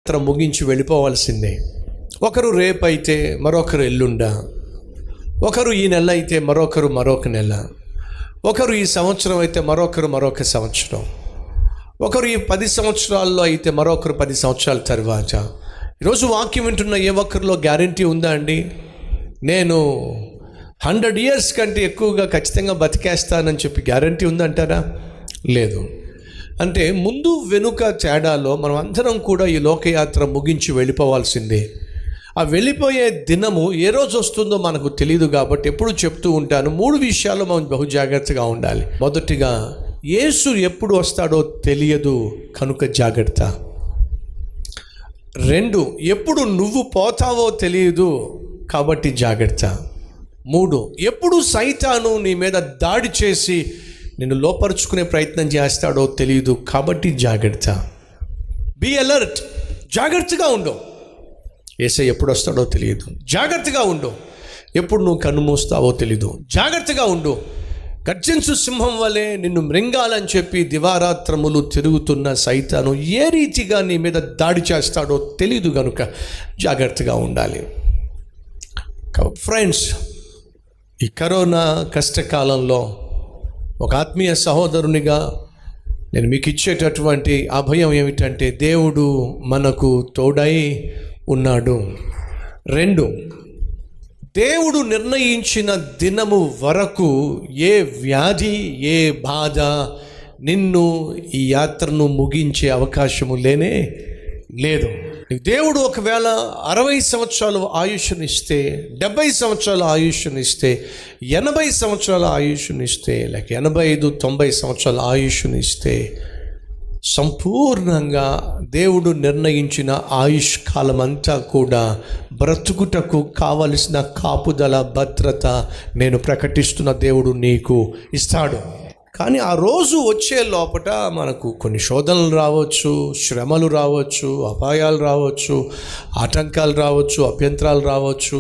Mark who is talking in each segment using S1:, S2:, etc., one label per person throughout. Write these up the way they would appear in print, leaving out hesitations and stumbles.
S1: ముగించి వెళ్ళిపోవాల్సిందే. ఒకరు రేపైతే మరొకరు ఎల్లుండా, ఒకరు ఈ నెల అయితే మరొకరు మరొక నెల, ఒకరు ఈ సంవత్సరం అయితే మరొకరు మరొక సంవత్సరం, ఒకరు ఈ 10 సంవత్సరాల్లో అయితే మరొకరు 10 సంవత్సరాల తర్వాత. ఈరోజు వాక్యం వింటున్న ఏ ఒక్కరిలో గ్యారంటీ ఉందా అండి? నేను 100 years కంటే ఎక్కువగా ఖచ్చితంగా బతికేస్తానని చెప్పి గ్యారంటీ ఉందంటారా? లేదు. అంటే ముందు వెనుక తేడాలో మనం అందరం కూడా ఈ లోకయాత్ర ముగించి వెళ్ళిపోవాల్సిందే. ఆ వెళ్ళిపోయే దినము ఏ రోజు వస్తుందో మనకు తెలియదు. కాబట్టి ఎప్పుడు చెప్తూ ఉంటాను, 3 విషయాలు మనం బహు జాగ్రత్తగా ఉండాలి. మొదటిగా, యేసు ఎప్పుడు వస్తాడో తెలియదు కనుక జాగ్రత్త. 2, ఎప్పుడు నువ్వు పోతావో తెలియదు కాబట్టి జాగ్రత్త. 3, ఎప్పుడు సైతాను నీ మీద దాడి చేసి నిన్ను లోపరుచుకునే ప్రయత్నం చేస్తాడో తెలియదు కాబట్టి జాగ్రత్త. బీ అలర్ట్, జాగ్రత్తగా ఉండు. యేసయ్య ఎప్పుడు వస్తాడో తెలియదు, జాగ్రత్తగా ఉండు. ఎప్పుడు నువ్వు కన్ను మూస్తావో తెలీదు, జాగ్రత్తగా ఉండు. గర్జించు సింహం వలె నిన్ను మృంగాలని చెప్పి దివారాత్రములు తిరుగుతున్న సైతాను ఏ రీతిగా నీ మీద దాడి చేస్తాడో తెలీదు కనుక జాగ్రత్తగా ఉండాలి. ఫ్రెండ్స్, ఈ కరోనా కష్టకాలంలో ఒక ఆత్మీయ సహోదరునిగా నేను మీకు ఇచ్చేటటువంటి అభయం ఏమిటంటే, దేవుడు మనకు తోడై ఉన్నాడు. 2, దేవుడు నిర్ణయించిన దినము వరకు ఏ వ్యాధి, ఏ బాధ నిన్ను ఈ యాత్రను ముగించే అవకాశము లేనే లేదు. దేవుడు ఒకవేళ 60 సంవత్సరాలు ఆయుష్నిస్తే, 70 సంవత్సరాల ఆయుష్నిస్తే, 80 సంవత్సరాల ఆయుష్నిస్తే, లేక 85, 90 సంవత్సరాల ఆయుష్నిస్తే, సంపూర్ణంగా దేవుడు నిర్ణయించిన ఆయుష్ కాలం అంతా కూడా బ్రతుకుటకు కావలసిన కాపుదల, భద్రత నేను ప్రకటిస్తున్న దేవుడు నీకు ఇస్తాడు. కానీ ఆ రోజు వచ్చే లోపట మనకు కొన్ని శోధనలు రావచ్చు, శ్రమలు రావచ్చు, అపాయాలు రావచ్చు, ఆటంకాలు రావచ్చు, అభ్యంతరాలు రావచ్చు,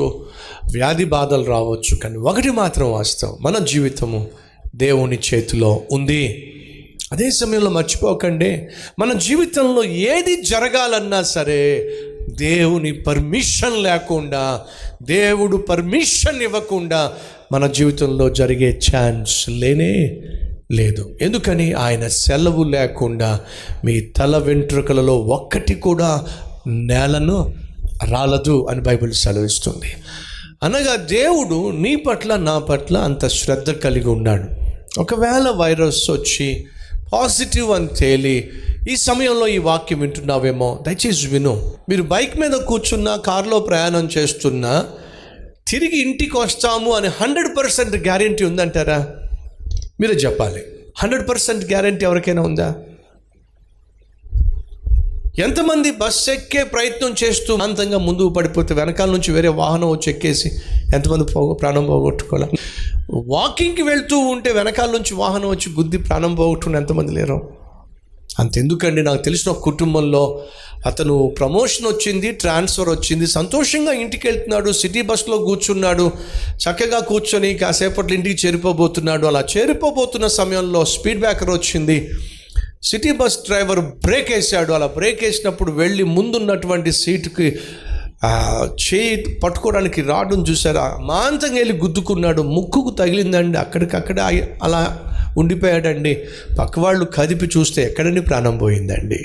S1: వ్యాధి బాధలు రావచ్చు. కానీ ఒకటి మాత్రం వాస్తవం, మన జీవితము దేవుని చేతిలో ఉంది. అదే సమయంలో మర్చిపోకండి, మన జీవితంలో ఏది జరగాలన్నా సరే దేవుని పర్మిషన్ లేకుండా, దేవుడు పర్మిషన్ ఇవ్వకుండా మన జీవితంలో జరిగే ఛాన్స్ లేనే లేదు. ఎందుకని? ఆయన సెలవు లేకుండా మీ తల వెంట్రుకలలో ఒక్కటి కూడా నేలను రాలదు అని బైబిల్ సెలవిస్తుంది. అనగా దేవుడు నీ పట్ల, నా పట్ల అంత శ్రద్ధ కలిగి ఉన్నాడు. ఒకవేళ వైరస్ వచ్చి పాజిటివ్ అని తేలి ఈ సమయంలో ఈ వాక్యం వింటున్నావేమో, దయచేసి విను. మీరు బైక్ మీద కూర్చున్నా, కారులో ప్రయాణం చేస్తున్నా, తిరిగి ఇంటికి వస్తాము అని 100% గ్యారెంటీ ఉందంటారా? మీరే చెప్పాలి. 100% గ్యారెంటీ ఎవరికైనా ఉందా? ఎంతమంది బస్సు ఎక్కే ప్రయత్నం చేస్తూ అంతంగా ముందుకు పడిపోతే వెనకాల నుంచి వేరే వాహనం వచ్చి ఎక్కేసి ఎంతమంది ప్రాణం పోగొట్టుకోవాలి? వాకింగ్కి వెళ్తూ ఉంటే వెనకాల నుంచి వాహనం వచ్చి గుద్ది ప్రాణం పోగొట్టుకుని ఎంతమంది లేరు? అంతెందుకండి, నాకు తెలిసిన ఒక కుటుంబంలో అతను ప్రమోషన్ వచ్చింది, ట్రాన్స్ఫర్ వచ్చింది, సంతోషంగా ఇంటికి వెళ్తున్నాడు, సిటీ బస్లో కూర్చున్నాడు, చక్కగా కూర్చొని కాసేపట్లో ఇంటికి చేరిపోబోతున్నాడు. అలా చేరిపోబోతున్న సమయంలో స్పీడ్ బ్రేకర్ వచ్చింది. సిటీ బస్ డ్రైవర్ బ్రేక్ వేసాడు. అలా బ్రేక్ వేసినప్పుడు వెళ్ళి ముందున్నటువంటి సీటుకి చేయి పట్టుకోవడానికి రాడును చూసారా, మాంతంగా వెళ్ళి గుద్దుకున్నాడు. ముక్కుకు తగిలిందండి, అక్కడికక్కడ అలా ఉండిపోయాడండి. పక్క వాళ్ళు కదిపి చూస్తే ఎక్కడని ప్రాణం పోయిందండి.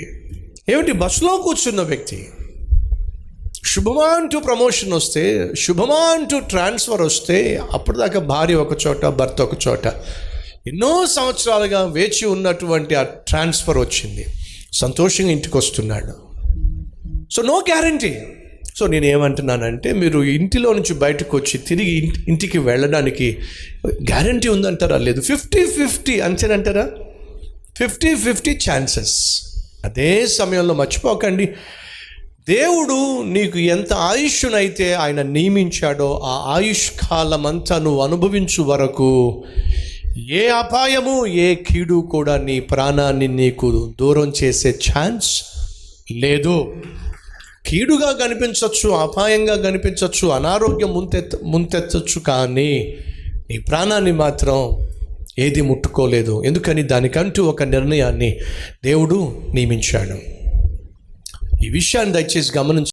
S1: ఏమిటి? బస్సులో కూర్చున్న వ్యక్తి శుభమా అంటూ ప్రమోషన్ వస్తే, శుభమా అంటూ ట్రాన్స్ఫర్ వస్తే, అప్పటిదాకా భార్య ఒక చోట, భర్త ఒక చోట, ఎన్నో సంవత్సరాలుగా వేచి ఉన్నటువంటి ఆ ట్రాన్స్ఫర్ వచ్చింది. సంతోషంగా ఇంటికి వస్తున్నాడు. So no guarantee. సో నేను ఏమంటున్నానంటే, మీరు ఇంటిలో నుంచి బయటకు వచ్చి తిరిగి ఇంటికి వెళ్ళడానికి గ్యారంటీ ఉందంటారా? లేదు. 50-50 అంతేనంటారా? 50-50 ఛాన్సెస్. అదే సమయంలో మర్చిపోకండి, దేవుడు నీకు ఎంత ఆయుష్నైతే ఆయన నియమించాడో ఆ ఆయుష్ కాలం అంతా నువ్వు అనుభవించు వరకు ఏ అపాయము, ఏ కీడు కూడా నీ ప్రాణాన్ని నీకు దూరం చేసే ఛాన్స్ లేదు. కీడుగా కనిపించవచ్చు, అపాయంగా కనిపించవచ్చు, అనారోగ్యం ముంతెత్తచ్చు, కానీ నీ ప్రాణాన్ని మాత్రం ఏది ముట్టుకోలేదు. ఎందుకని? దానికంటూ ఒక నిర్ణయాన్ని దేవుడు నియమించాడు. ఈ విషయాన్ని దయచేసి గమనించండి.